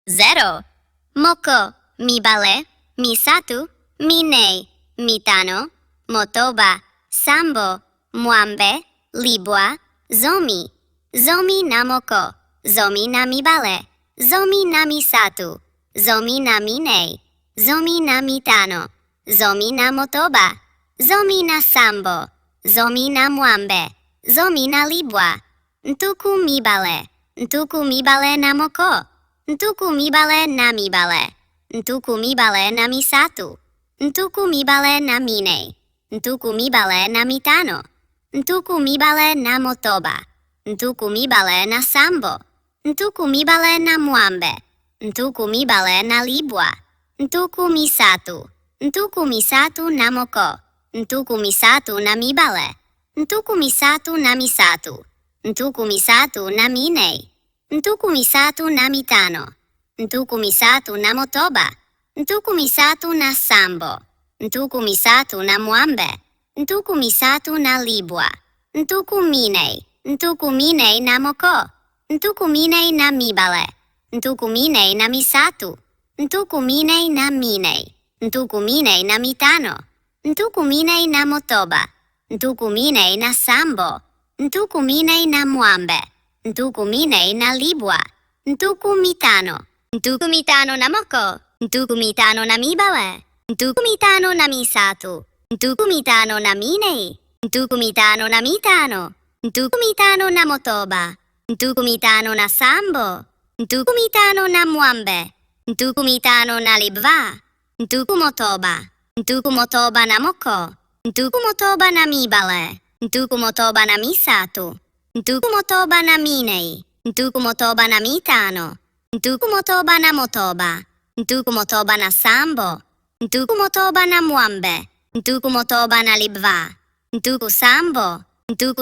0. Moko, mibale, misatu, minei, mitano, motoba, sambo, mwambe, libwa, zomi. Zomi na moko, zomi na mibale, zomi na misatu, zomi na minei, zomi na mitano, zomi na motoba, zomi na sambo, zomi na mwambe, zomi na libwa, ntuku mibale na moko, ntuku mibale na mibale, ntuku mibale na misatu, ntuku mibale na minei, ntuku mibale na mitano, ntuku mibale na motoba, ntuku mibale na sambo, ntuku mibale na mwambe, ntuku mibale na libwa, ntuku misatu na moko, ntuku misatu na mibale, ntuku misatu na misatu, ntuku misatu na minei, ntuku misatu na mitano, ntuku misatu na motoba, ntuku misatu na sambo, ntuku misatu na mwambe, ntuku misatu na libwa, ntuku minei na moko, ntuku minei na mibale, ntuku minei na misatu, ntuku minei na minei, ntuku minei na mitano, ntuku minei na motoba, ntuku minei na sambo, ntuku minei na mwambe, ntuku minei na libwa, ntuku mitano na moko, ntuku mitano na mibale, ntuku mitano na misatu, ntuku mitano na minei, ntuku mitano na mitano, ntuku mitano na motoba, ntuku mitano na sambo, ntuku mitano na mwambe, ntuku mitano na libwa, ntuku motoba na moko, ntuku motoba na mibale, ntuku motoba na misatu, ntuku motoba na minei, ntuku motoba na mitano, ntuku motoba na motoba, ntuku motoba na sambo, ntuku motoba na mwambe, ntuku motoba na libwa, ntuku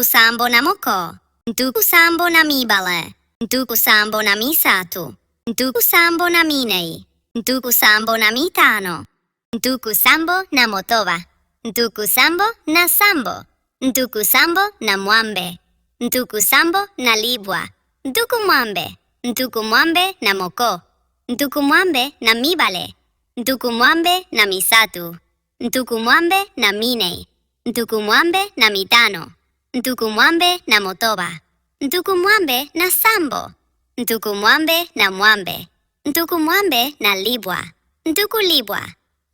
sambo na moko, ntuku sambo na mibale, ntuku sambo na misatu, ntuku sambo na minei, ntuku sambo na mitano, ntuku sambo na motoba, ntuku sambo na sambo, ntuku sambo na mwambe, ntuku sambo na libwa, ntuku mwambe na moko, ntuku mwambe na mibale, ntuku mwambe na misatu, ntuku mwambe na minei, ntuku mwambe na mitano, ntuku mwambe na motoba, ntuku mwambe na sambo, ntuku mwambe na mwambe, ntuku mwambe na libwa,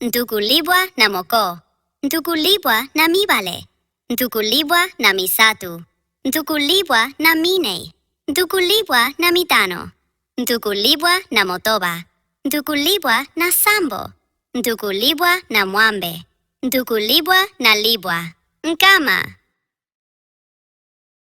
ntuku libwa na moko, ntuku libwa na mibale, ntuku libwa na misatu, ntuku libwa na minei, ntuku libwa na mitano, ntuku libwa na motoba, ntuku libwa na sambo, ntuku libwa na mwambe, ntuku libwa na libwa, nkama.